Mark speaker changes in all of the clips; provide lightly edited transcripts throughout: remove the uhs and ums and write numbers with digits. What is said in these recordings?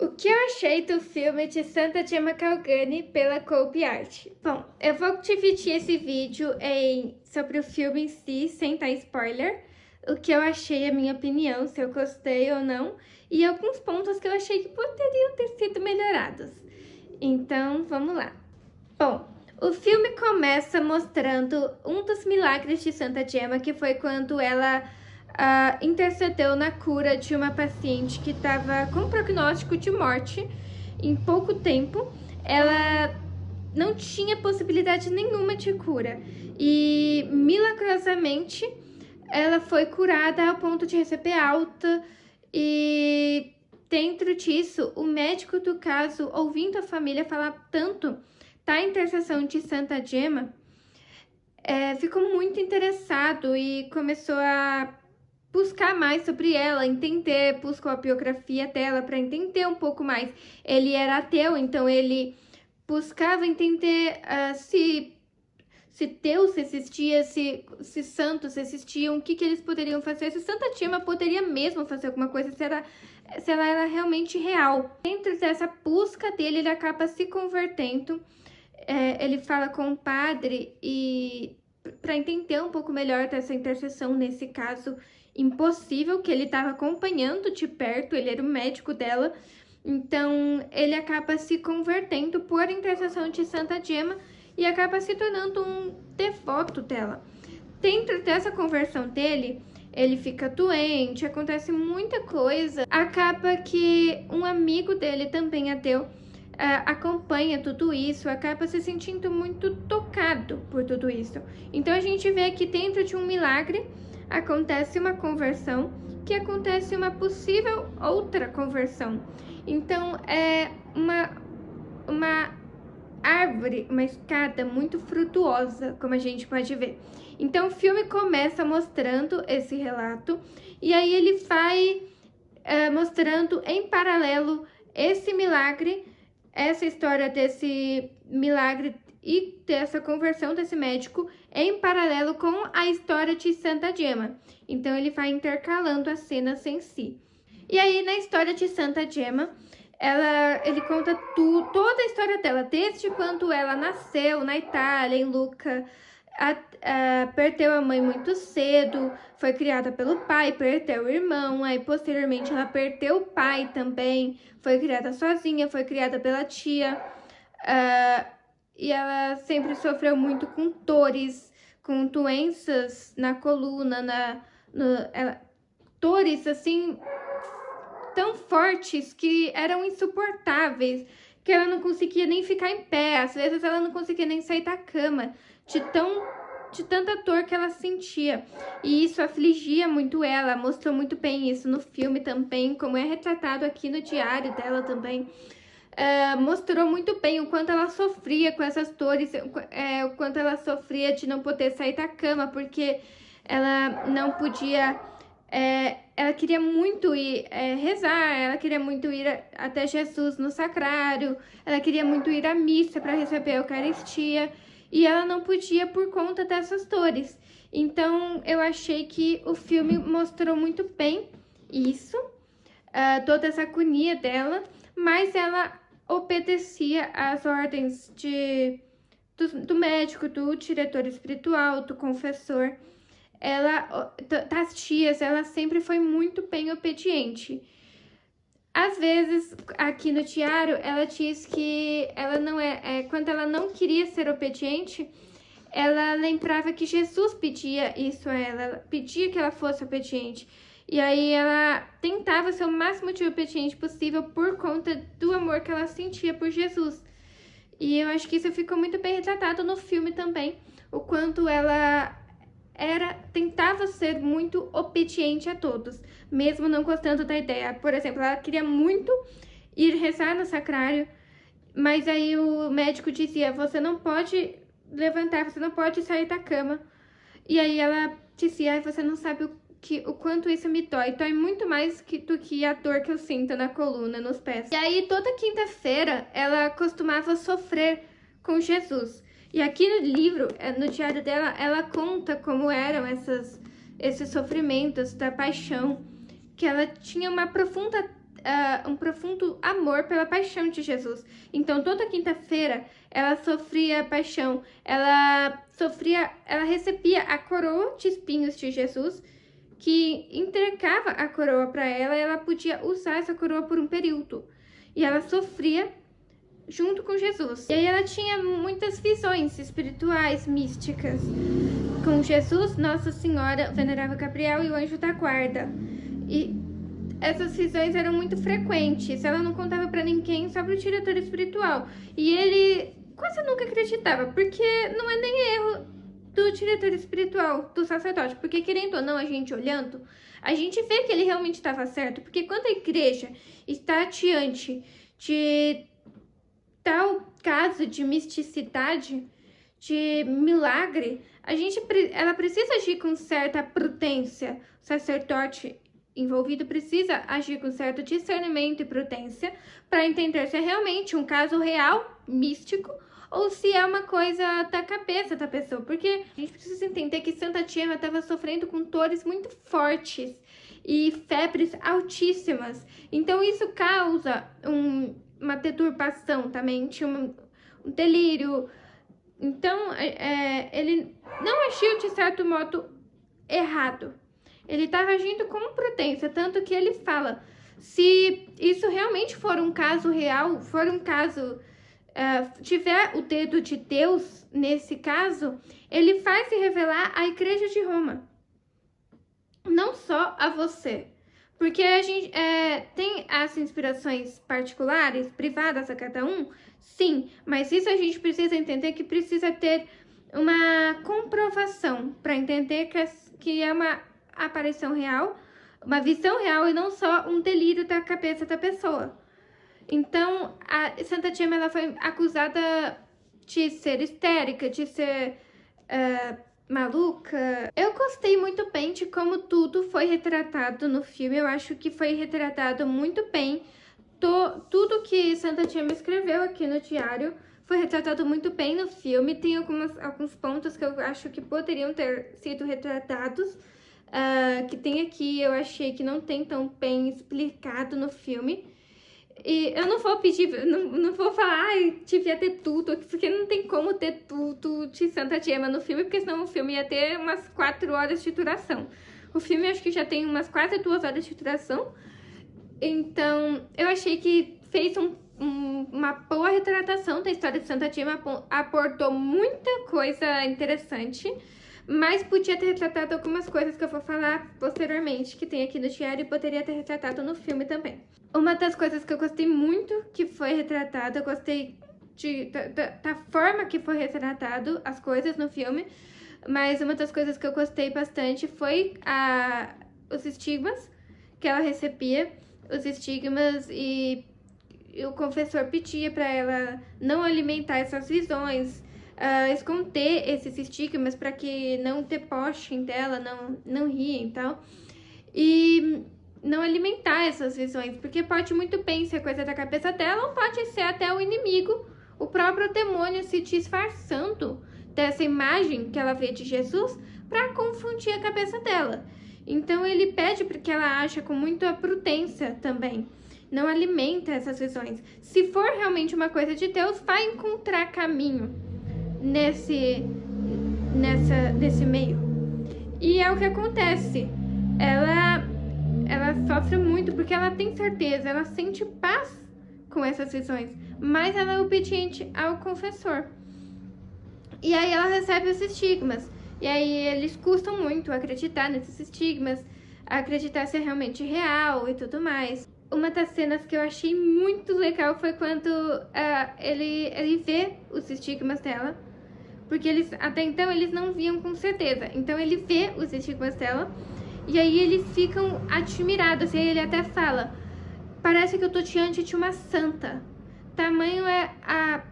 Speaker 1: O que eu achei do filme de Santa Gemma Galgani pela Cope Art? Bom, eu vou dividir esse vídeo sobre o filme em si, sem dar spoiler, o que eu achei, a minha opinião, se eu gostei ou não, e alguns pontos que eu achei que poderiam ter sido melhorados. Então, vamos lá. Bom, o filme começa mostrando um dos milagres de Santa Gemma, que foi quando ela intercedeu na cura de uma paciente que estava com prognóstico de morte em pouco tempo. Ela não tinha possibilidade nenhuma de cura e, milagrosamente, ela foi curada ao ponto de receber alta. E dentro disso, o médico do caso, ouvindo a família falar tanto da intercessão de Santa Gemma, ficou muito interessado e começou a buscar mais sobre ela, entender, buscou a biografia dela para entender um pouco mais. Ele era ateu, então ele buscava entender se Deus existia, se santos existiam, o que eles poderiam fazer, se Santa Gemma poderia mesmo fazer alguma coisa, se ela era realmente real. Dentro dessa busca dele, ele acaba se convertendo. Ele fala com o padre e para entender um pouco melhor dessa intercessão, nesse caso impossível, que ele estava acompanhando de perto, ele era o médico dela. Então ele acaba se convertendo por intercessão de Santa Gemma e acaba se tornando um devoto dela. Dentro dessa conversão dele, ele fica doente, acontece muita coisa. Acaba que um amigo dele, também ateu, acompanha tudo isso, acaba se sentindo muito tocado por tudo isso. Então a gente vê que dentro de um milagre acontece uma conversão, que acontece uma possível outra conversão. Então é uma árvore, uma escada muito frutuosa, como a gente pode ver. Então o filme começa mostrando esse relato e aí ele vai mostrando em paralelo esse milagre, essa história desse milagre e dessa conversão desse médico em paralelo com a história de Santa Gemma. Então ele vai intercalando as cenas em si. E aí na história de Santa Gemma, ele conta toda a história dela, desde quando ela nasceu na Itália, em Lucca, perdeu a mãe muito cedo, foi criada pelo pai, perdeu o irmão, aí posteriormente ela perdeu o pai também, foi criada sozinha, foi criada pela tia, e ela sempre sofreu muito com dores, com doenças na coluna, dores assim tão fortes que eram insuportáveis, que ela não conseguia nem ficar em pé, às vezes ela não conseguia nem sair da cama, de tanta dor que ela sentia. E isso afligia muito ela, mostrou muito bem isso no filme também, como é retratado aqui no diário dela também. Mostrou muito bem o quanto ela sofria com essas dores, o quanto ela sofria de não poder sair da cama, porque ela não podia... ela queria muito ir rezar, ela queria muito ir até Jesus no sacrário, ela queria muito ir à missa para receber a Eucaristia, e ela não podia por conta dessas dores. Então eu achei que o filme mostrou muito bem isso, toda essa agonia dela, mas ela obedecia às ordens do médico, do diretor espiritual, do confessor. Das tias, ela sempre foi muito bem obediente. Às vezes, aqui no diário, ela diz que ela não quando ela não queria ser obediente, ela lembrava que Jesus pedia isso a ela pedia que ela fosse obediente. E aí ela tentava ser o máximo de obediente possível por conta do amor que ela sentia por Jesus. E eu acho que isso ficou muito bem retratado no filme também, o quanto ela tentava ser muito obediente a todos, mesmo não gostando da ideia. Por exemplo, ela queria muito ir rezar no sacrário, mas aí o médico dizia, você não pode levantar, você não pode sair da cama. E aí ela dizia, você não sabe o quanto isso me dói muito mais do que a dor que eu sinto na coluna, nos pés. E aí toda quinta-feira ela costumava sofrer com Jesus. E aqui no livro, no diário dela, ela conta como eram esses sofrimentos da paixão, que ela tinha uma profunda um profundo amor pela paixão de Jesus. Então, toda quinta-feira, ela sofria paixão, ela recebia a coroa de espinhos de Jesus, que entregava a coroa para ela, e ela podia usar essa coroa por um período. E ela sofria junto com Jesus. E aí ela tinha muitas visões espirituais, místicas, com Jesus, Nossa Senhora, o Venerável Gabriel e o Anjo da Guarda. E essas visões eram muito frequentes. Ela não contava para ninguém, só para o diretor espiritual. E ele quase nunca acreditava, porque não é nem erro do diretor espiritual, do sacerdote. Porque, querendo ou não, a gente olhando, a gente vê que ele realmente estava certo. Porque quando a igreja está diante de tal caso de misticidade, de milagre, ela precisa agir com certa prudência. O sacerdote envolvido precisa agir com certo discernimento e prudência para entender se é realmente um caso real, místico, ou se é uma coisa da cabeça da pessoa. Porque a gente precisa entender que Santa Gemma estava sofrendo com dores muito fortes e febres altíssimas. Então isso causa uma deturpação também, tinha um delírio. Então, ele não agiu de certo modo errado. Ele estava agindo com prudência, tanto que ele fala, se isso realmente for um caso real, for um caso, tiver o dedo de Deus nesse caso, ele faz se revelar à Igreja de Roma, não só a você. Porque a gente tem as inspirações particulares, privadas a cada um, sim, mas isso a gente precisa entender que precisa ter uma comprovação para entender que é uma aparição real, uma visão real e não só um delírio da cabeça da pessoa. Então, a Santa Gemma ela foi acusada de ser histérica, de ser maluca. Eu gostei muito bem de como tudo foi retratado no filme. Eu acho que foi retratado muito bem. Tudo que Santa Gemma escreveu aqui no diário foi retratado muito bem no filme. Tem alguns pontos que eu acho que poderiam ter sido retratados, que tem aqui, eu achei que não tem tão bem explicado no filme. E eu não vou pedir, não vou falar, ai, devia ter tudo, porque não tem como ter tudo de Santa Gemma no filme, porque senão o filme ia ter umas 4 horas de duração. O filme acho que já tem umas quase 2 horas de duração. Então, eu achei que fez uma boa retratação da história de Santa Gemma, aportou muita coisa interessante, mas podia ter retratado algumas coisas que eu vou falar posteriormente, que tem aqui no diário, e poderia ter retratado no filme também. Uma das coisas que eu gostei muito que foi retratada, eu gostei da forma que foi retratado as coisas no filme, mas uma das coisas que eu gostei bastante foi os estigmas que ela recebia, os estigmas, e o confessor pedia para ela não alimentar essas visões, esconder esses estigmas para que não debochen dela, não riem e tal, e não alimentar essas visões, porque pode muito bem ser coisa da cabeça dela, ou pode ser até o inimigo, o próprio demônio se disfarçando dessa imagem que ela vê de Jesus para confundir a cabeça dela. Então ele pede para que ela ache com muita prudência também, não alimenta essas visões. Se for realmente uma coisa de Deus, vai encontrar caminho nesse meio. E é o que acontece. Ela sofre muito porque ela tem certeza, ela sente paz com essas visões, mas ela é obediente ao confessor. E aí ela recebe os estigmas. E aí eles custam muito acreditar nesses estigmas, acreditar se é realmente real e tudo mais. Uma das cenas que eu achei muito legal foi quando ele vê os estigmas dela, porque até então eles não viam com certeza. Então ele vê os estigmas dela e aí eles ficam admirados. E aí ele até fala, parece que eu tô diante de uma santa. Tamanho é a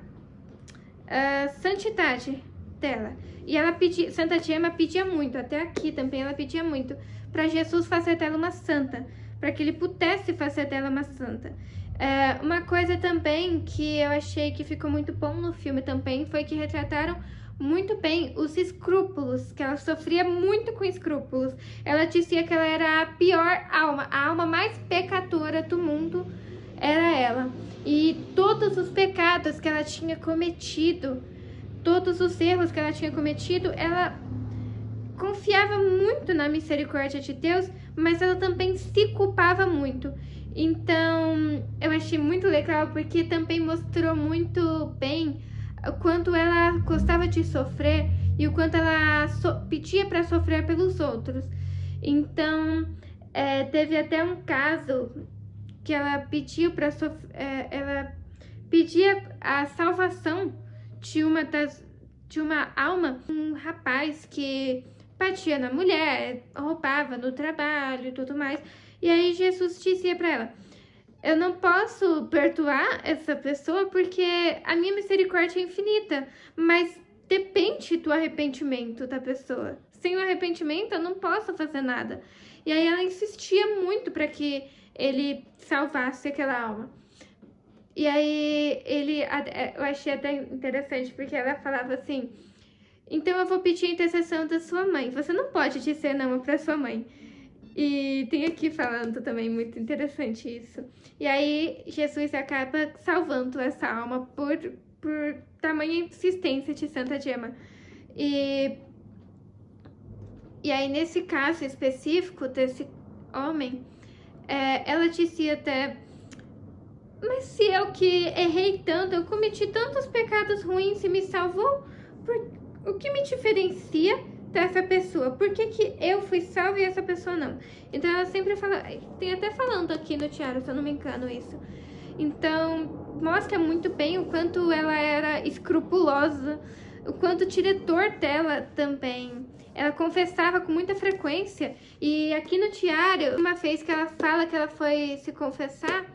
Speaker 1: santidade dela. E Santa Gemma pedia muito, até aqui também ela pedia muito, para Jesus fazer dela uma santa, para que ele pudesse fazer dela uma santa. Uma coisa também que eu achei que ficou muito bom no filme também foi que retrataram muito bem os escrúpulos, que ela sofria muito com escrúpulos. Ela dizia que ela era a pior alma, a alma mais pecadora do mundo era ela. E todos os pecados que ela tinha cometido, todos os erros que ela tinha cometido, ela confiava muito na misericórdia de Deus, mas ela também se culpava muito. Então, eu achei muito legal porque também mostrou muito bem o quanto ela gostava de sofrer e o quanto ela pedia para sofrer pelos outros. Então, teve até um caso que ela pediu para ela pedia a salvação de uma alma, um rapaz que batia na mulher, roubava no trabalho e tudo mais. E aí Jesus dizia para ela: eu não posso perdoar essa pessoa porque a minha misericórdia é infinita, mas depende do arrependimento da pessoa. Sem o arrependimento eu não posso fazer nada. E aí ela insistia muito para que ele salvasse aquela alma. E aí eu achei até interessante porque ela falava assim: então eu vou pedir a intercessão da sua mãe. Você não pode dizer não para sua mãe. E tem aqui falando também, muito interessante isso. E aí Jesus acaba salvando essa alma por tamanha insistência de Santa Gemma. E aí nesse caso específico desse homem, ela dizia até: mas se eu que errei tanto, eu cometi tantos pecados ruins e me salvou, o que me diferencia dessa pessoa? Por que eu fui salva e essa pessoa não? Então ela sempre fala, tem até falando aqui no diário, se eu não me engano isso. Então mostra muito bem o quanto ela era escrupulosa, o quanto o diretor dela também. Ela confessava com muita frequência. E aqui no diário, uma vez que ela fala que ela foi se confessar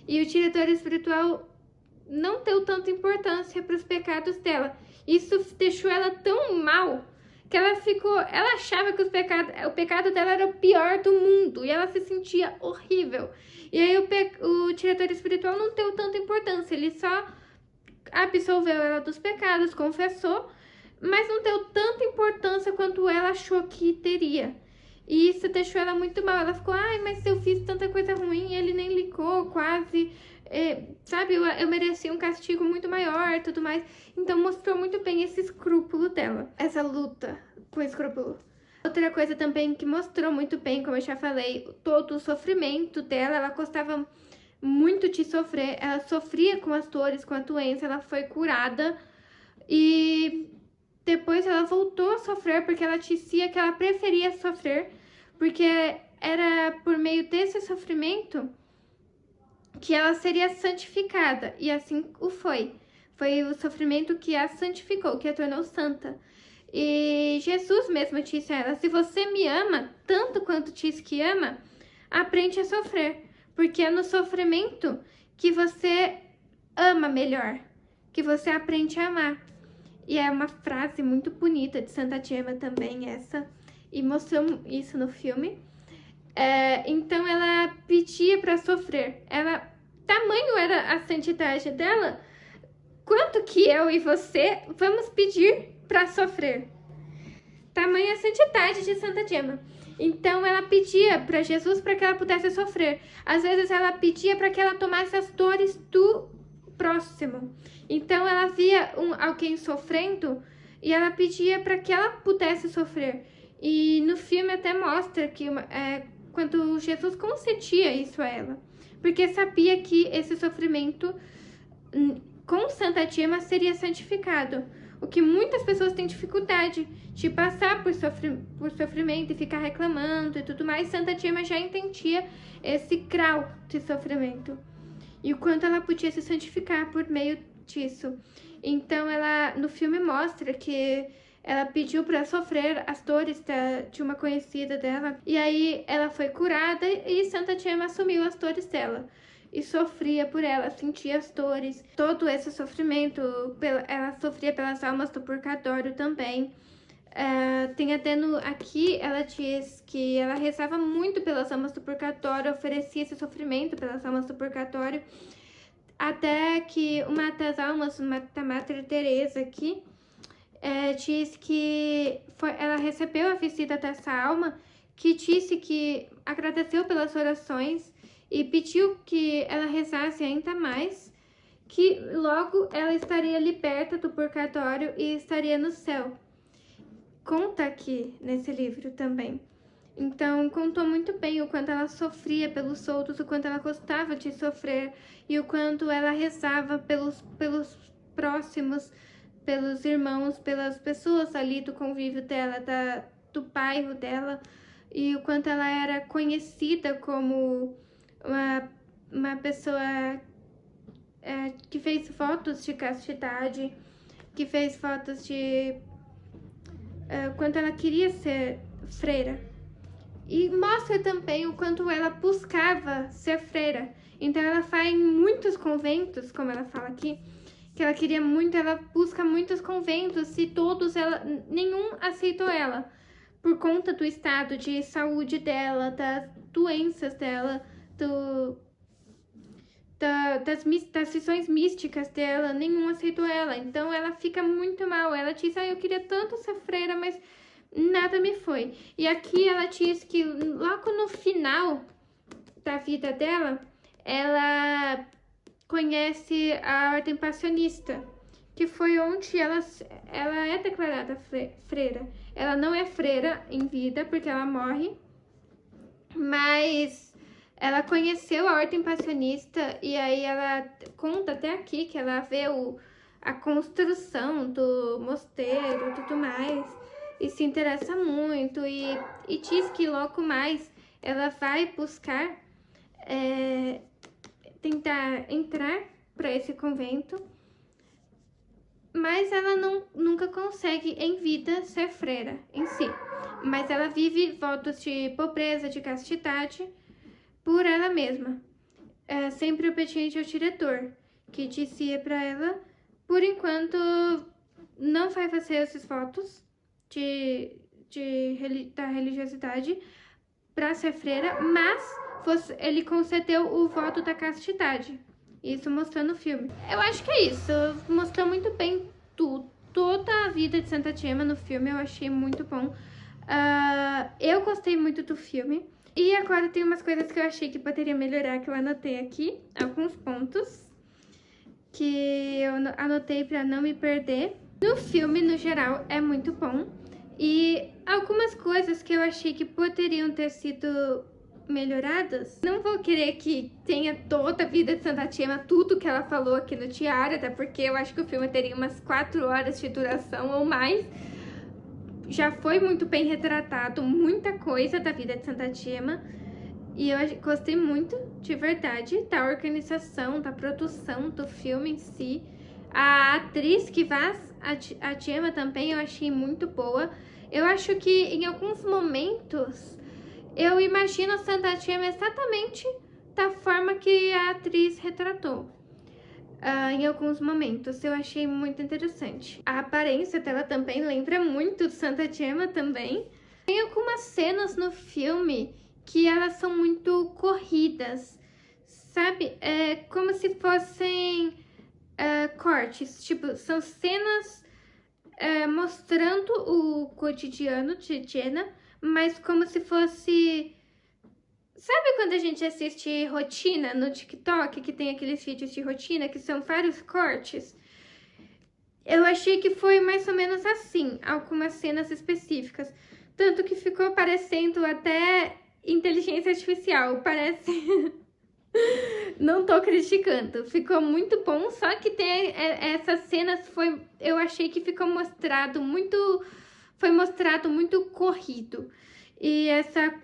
Speaker 1: e o diretor espiritual não deu tanta importância para os pecados dela. Isso deixou ela tão mal que ela achava que o pecado dela era o pior do mundo e ela se sentia horrível. E aí o diretor espiritual não deu tanta importância, ele só absolveu ela dos pecados, confessou, mas não deu tanta importância quanto ela achou que teria. E isso deixou ela muito mal. Ela ficou, mas eu fiz tanta coisa ruim, ele nem ligou quase, sabe, eu merecia um castigo muito maior e tudo mais. Então mostrou muito bem esse escrúpulo dela, essa luta com o escrúpulo. Outra coisa também que mostrou muito bem, como eu já falei, todo o sofrimento dela. Ela gostava muito de sofrer, ela sofria com as dores, com a doença, ela foi curada e depois ela voltou a sofrer porque ela dizia que ela preferia sofrer, porque era por meio desse sofrimento que ela seria santificada, e assim o foi. Foi o sofrimento que a santificou, que a tornou santa. E Jesus mesmo disse a ela: se você me ama tanto quanto diz que ama, aprende a sofrer, porque é no sofrimento que você ama melhor, que você aprende a amar. E é uma frase muito bonita de Santa Gemma também essa, e mostrou isso no filme. Então ela pedia para sofrer. Tamanho era a santidade dela, quanto que eu e você vamos pedir para sofrer. Tamanha a santidade de Santa Gemma. Então ela pedia para Jesus para que ela pudesse sofrer. Às vezes ela pedia para que ela tomasse as dores do próximo. Então ela via alguém sofrendo e ela pedia para que ela pudesse sofrer. E no filme até mostra que quando Jesus concedia isso a ela, porque sabia que esse sofrimento com Santa Gemma seria santificado. O que muitas pessoas têm dificuldade de passar por sofrimento e ficar reclamando e tudo mais. Santa Gemma já entendia esse grau de sofrimento e o quanto ela podia se santificar por meio disso. Então no filme mostra que ela pediu para sofrer as dores de uma conhecida dela, e aí ela foi curada e Santa Gemma assumiu as dores dela e sofria por ela, sentia as dores, todo esse sofrimento. Ela sofria pelas almas do purgatório também. Tem até aqui, ela diz que ela rezava muito pelas almas do purgatório, oferecia esse sofrimento pelas almas do purgatório, até que uma das almas, da Madre Teresa aqui, diz que ela recebeu a visita dessa alma, que disse que agradeceu pelas orações e pediu que ela rezasse ainda mais, que logo ela estaria liberta do purgatório e estaria no céu. Conta aqui nesse livro também. Então, contou muito bem o quanto ela sofria pelos outros, o quanto ela gostava de sofrer e o quanto ela rezava pelos próximos, pelos irmãos, pelas pessoas ali do convívio dela, do bairro dela, e o quanto ela era conhecida como uma pessoa que fez fotos de castidade, que fez fotos de quanto ela queria ser freira. E mostra também o quanto ela buscava ser freira. Então ela faz muitos conventos, como ela fala aqui, que ela queria muito, ela busca muitos conventos e nenhum aceitou ela, por conta do estado de saúde dela, das doenças dela, das visões místicas dela, nenhum aceitou ela. Então ela fica muito mal, ela diz, eu queria tanto ser freira, mas nada me foi. E aqui ela diz que logo no final da vida dela, ela conhece a ordem passionista, que foi onde ela é declarada freira. Ela não é freira em vida, porque ela morre, mas ela conheceu a ordem passionista e aí ela conta até aqui que ela vê a construção do mosteiro e tudo mais, e se interessa muito e diz que logo mais ela vai buscar tentar entrar para esse convento, mas ela nunca consegue em vida ser freira em si. Mas ela vive votos de pobreza, de castidade, por ela mesma, sempre obediente ao diretor, que dizia para ela, por enquanto, não vai fazer esses votos da religiosidade para ser freira, mas ele concedeu o voto da castidade. Isso mostrou no filme. Eu acho que é isso. Mostrou muito bem toda a vida de Santa Gemma no filme. Eu achei muito bom. Eu gostei muito do filme. E agora tem umas coisas que eu achei que poderia melhorar, que eu anotei aqui. Alguns pontos que eu anotei para não me perder. No filme, no geral, é muito bom. E algumas coisas que eu achei que poderiam ter sido melhoradas. Não vou querer que tenha toda a vida de Santa Gemma, tudo que ela falou aqui no diário, até porque eu acho que o filme teria umas 4 horas de duração ou mais. Já foi muito bem retratado muita coisa da vida de Santa Gemma. E eu gostei muito, de verdade, da organização, da produção do filme em si. A atriz que faz a Gemma também eu achei muito boa. Eu acho que em alguns momentos eu imagino Santa Gemma exatamente da forma que a atriz retratou. Em alguns momentos eu achei muito interessante. A aparência dela também lembra muito de Santa Gemma também. Tem algumas cenas no filme que elas são muito corridas, sabe? É como se fossem cortes, tipo, são cenas mostrando o cotidiano de Jenna, mas como se fosse... Sabe quando a gente assiste rotina no TikTok, que tem aqueles vídeos de rotina, que são vários cortes? Eu achei que foi mais ou menos assim, algumas cenas específicas. Tanto que ficou parecendo até inteligência artificial, parece... Não tô criticando, ficou muito bom, só que tem essas cenas eu achei que ficou foi mostrado muito corrido. E essa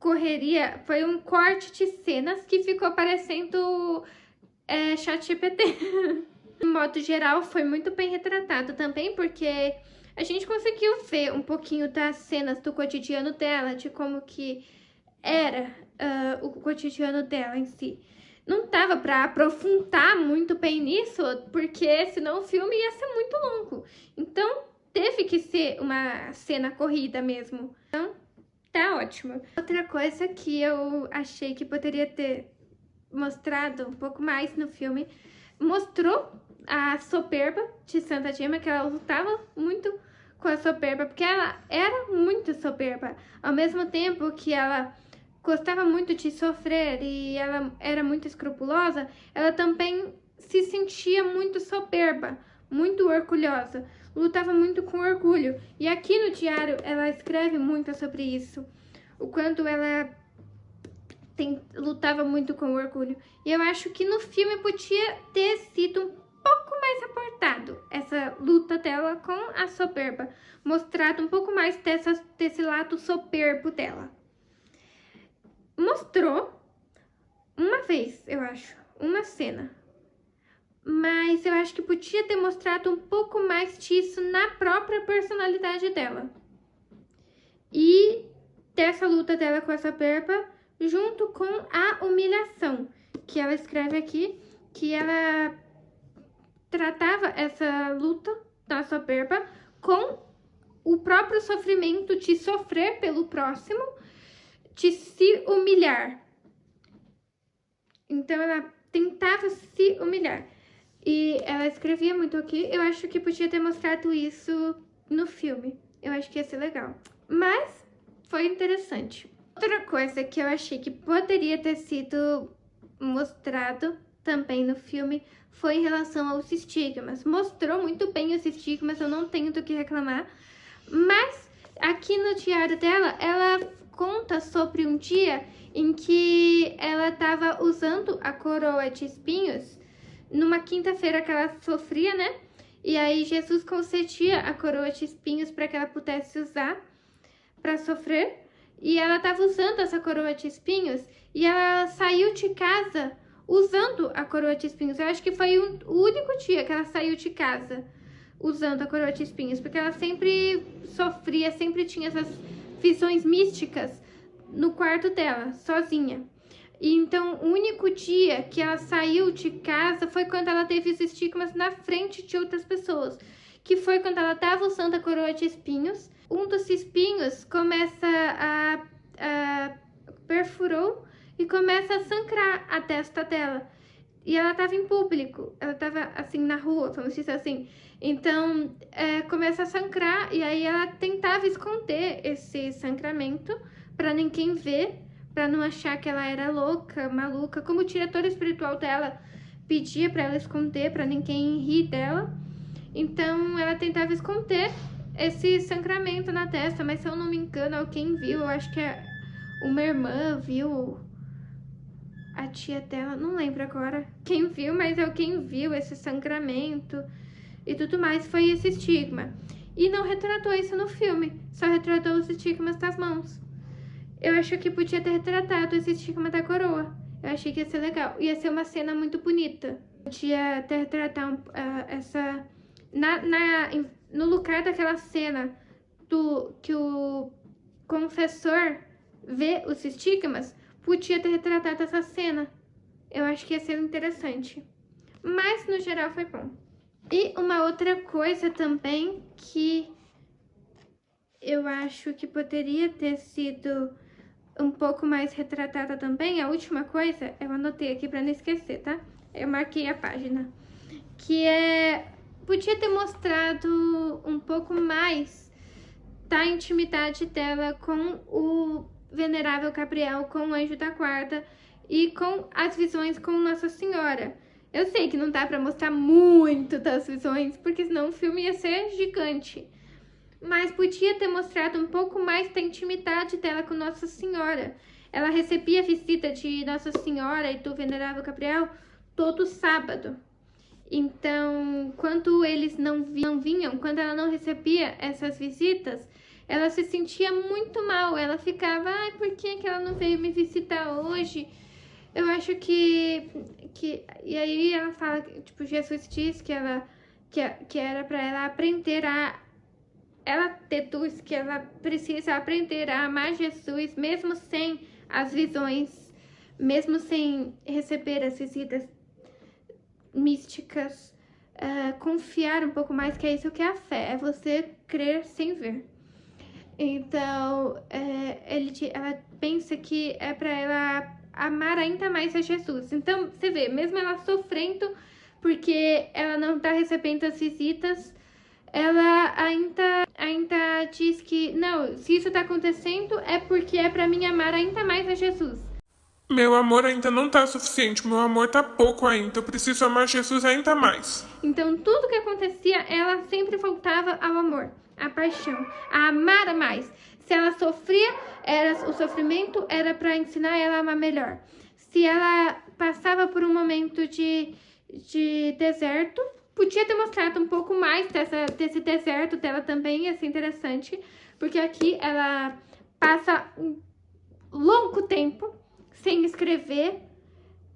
Speaker 1: correria foi um corte de cenas que ficou parecendo ChatGPT. De modo geral, foi muito bem retratado também, porque a gente conseguiu ver um pouquinho das cenas do cotidiano dela, de como que era o cotidiano dela em si. Não tava para aprofundar muito bem nisso, porque senão o filme ia ser muito longo. Então, teve que ser uma cena corrida mesmo. Então, tá ótimo. Outra coisa que eu achei que poderia ter mostrado um pouco mais no filme, mostrou a soberba de Santa Gemma, que ela lutava muito com a soberba, porque ela era muito soberba. Ao mesmo tempo que ela gostava muito de sofrer e ela era muito escrupulosa, ela também se sentia muito soberba, muito orgulhosa, lutava muito com orgulho. E aqui no diário ela escreve muito sobre isso, o quanto ela lutava muito com orgulho. E eu acho que no filme podia ter sido um pouco mais aportado essa luta dela com a soberba, mostrado um pouco mais desse lado soberbo dela. Mostrou uma vez, eu acho, uma cena, mas eu acho que podia ter mostrado um pouco mais disso na própria personalidade dela e dessa luta dela com a soberba, junto com a humilhação, que ela escreve aqui, que ela tratava essa luta da soberba com o próprio sofrimento de sofrer pelo próximo, de se humilhar. Então ela tentava se humilhar. E ela escrevia muito aqui. Eu acho que podia ter mostrado isso no filme. Eu acho que ia ser legal. Mas foi interessante. Outra coisa que eu achei que poderia ter sido mostrado também no filme foi em relação aos estigmas. Mostrou muito bem os estigmas, eu não tenho do que reclamar. Mas aqui no diário dela, ela conta sobre um dia em que ela estava usando a coroa de espinhos numa quinta-feira que ela sofria, né? E aí Jesus concedia a coroa de espinhos para que ela pudesse usar para sofrer. E ela estava usando essa coroa de espinhos e ela saiu de casa usando a coroa de espinhos. Eu acho que foi o único dia que ela saiu de casa usando a coroa de espinhos, porque ela sempre sofria, sempre tinha essas visões místicas no quarto dela, sozinha. E então, o único dia que ela saiu de casa foi quando ela teve os estigmas na frente de outras pessoas, que foi quando ela estava usando a coroa de espinhos. Um dos espinhos começa perfurou e começa a sangrar a testa dela. E ela estava em público, ela estava assim na rua, vamos dizer assim. Então, começa a sangrar e aí ela tentava esconder esse sangramento para ninguém ver, para não achar que ela era louca, maluca, como o diretor espiritual dela pedia para ela esconder, para ninguém rir dela. Então, ela tentava esconder esse sangramento na testa, mas se eu não me engano, alguém viu, eu acho que uma irmã viu, a tia dela, não lembro agora quem viu, mas alguém viu esse sangramento e tudo mais, foi esse estigma. E não retratou isso no filme, só retratou os estigmas das mãos. Eu acho que podia ter retratado esse estigma da coroa. Eu achei que ia ser legal. Ia ser uma cena muito bonita. Podia ter retratado essa... no lugar daquela cena que o confessor vê os estigmas, podia ter retratado essa cena. Eu acho que ia ser interessante. Mas, no geral, foi bom. E uma outra coisa também que eu acho que poderia ter sido um pouco mais retratada também, a última coisa, eu anotei aqui para não esquecer, tá? Eu marquei a página. Que podia ter mostrado um pouco mais da intimidade dela com o Venerável Gabriel, com o Anjo da Guarda e com as visões com Nossa Senhora. Eu sei que não dá pra mostrar muito das visões, porque senão o filme ia ser gigante. Mas podia ter mostrado um pouco mais da intimidade dela com Nossa Senhora. Ela recebia a visita de Nossa Senhora e do Venerável Gabriel todo sábado. Então, quando eles não vinham, quando ela não recebia essas visitas, ela se sentia muito mal. Ela ficava, ai, por que ela não veio me visitar hoje? Eu acho que... E aí ela fala, tipo, Jesus diz que era pra ela aprender ela deduz que ela precisa aprender a amar Jesus, mesmo sem as visões, mesmo sem receber as visitas místicas, confiar um pouco mais, que é isso que é a fé, é você crer sem ver. Então, ela pensa que é para ela amar ainda mais a Jesus. Então, você vê, mesmo ela sofrendo porque ela não está recebendo as visitas, ela ainda ainda diz que, não, se isso tá acontecendo é porque é pra mim amar ainda mais a Jesus.
Speaker 2: Meu amor ainda não tá suficiente, meu amor tá pouco ainda, eu preciso amar Jesus ainda mais.
Speaker 1: Então, tudo que acontecia, ela sempre voltava ao amor, à paixão, a amar mais. Se ela sofria, o sofrimento era para ensinar ela a amar melhor. Se ela passava por um momento de deserto, podia ter mostrado um pouco mais desse deserto dela também, ia ser interessante, porque aqui ela passa um longo tempo sem escrever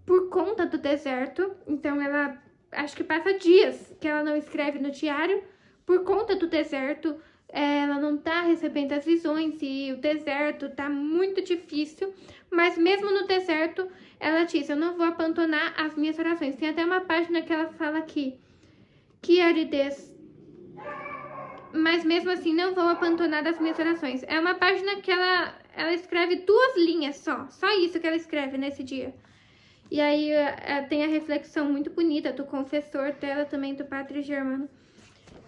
Speaker 1: por conta do deserto, então ela acho que passa dias que ela não escreve no diário por conta do deserto. Ela não tá recebendo as visões e o deserto tá muito difícil, mas mesmo no deserto ela diz, eu não vou abandonar as minhas orações. Tem até uma página que ela fala aqui, que aridez, mas mesmo assim não vou abandonar as minhas orações. É uma página que ela escreve 2 linhas só isso que ela escreve nesse dia. E aí tem a reflexão muito bonita do confessor dela também, do Padre Germano,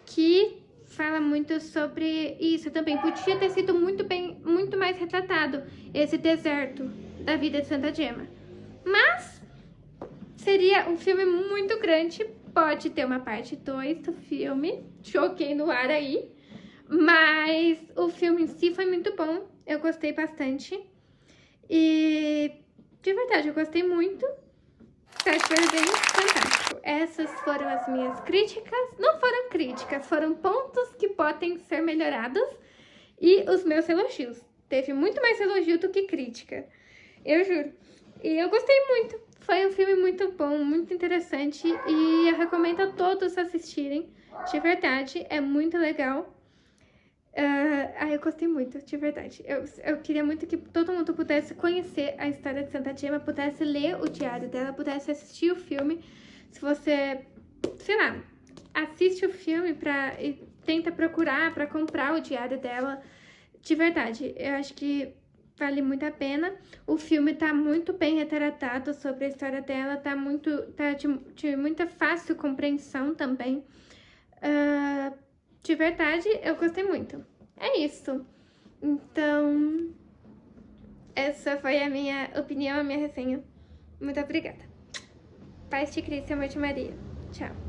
Speaker 1: que fala muito sobre isso também. Podia ter sido muito mais retratado esse deserto da vida de Santa Gemma. Mas seria um filme muito grande, pode ter uma parte 2 do filme, choquei no ar aí. Mas o filme em si foi muito bom, eu gostei bastante. E de verdade, eu gostei muito. Foi bem fantástico. Essas foram as minhas críticas. Não foram críticas, foram pontos que podem ser melhorados. E os meus elogios. Teve muito mais elogio do que crítica. Eu juro. E eu gostei muito. Foi um filme muito bom, muito interessante. E eu recomendo a todos assistirem. De verdade, é muito legal. Eu gostei muito, de verdade. Eu queria muito que todo mundo pudesse conhecer a história de Santa Gemma, pudesse ler o diário dela, pudesse assistir o filme. Se você, sei lá, assiste o filme e tenta procurar para comprar o diário dela, de verdade, eu acho que vale muito a pena. O filme tá muito bem retratado sobre a história dela, tá de muita fácil compreensão também. De verdade, eu gostei muito. É isso. Então, essa foi a minha opinião, a minha resenha. Muito obrigada. Paz de Cristo e amor de Maria. Tchau.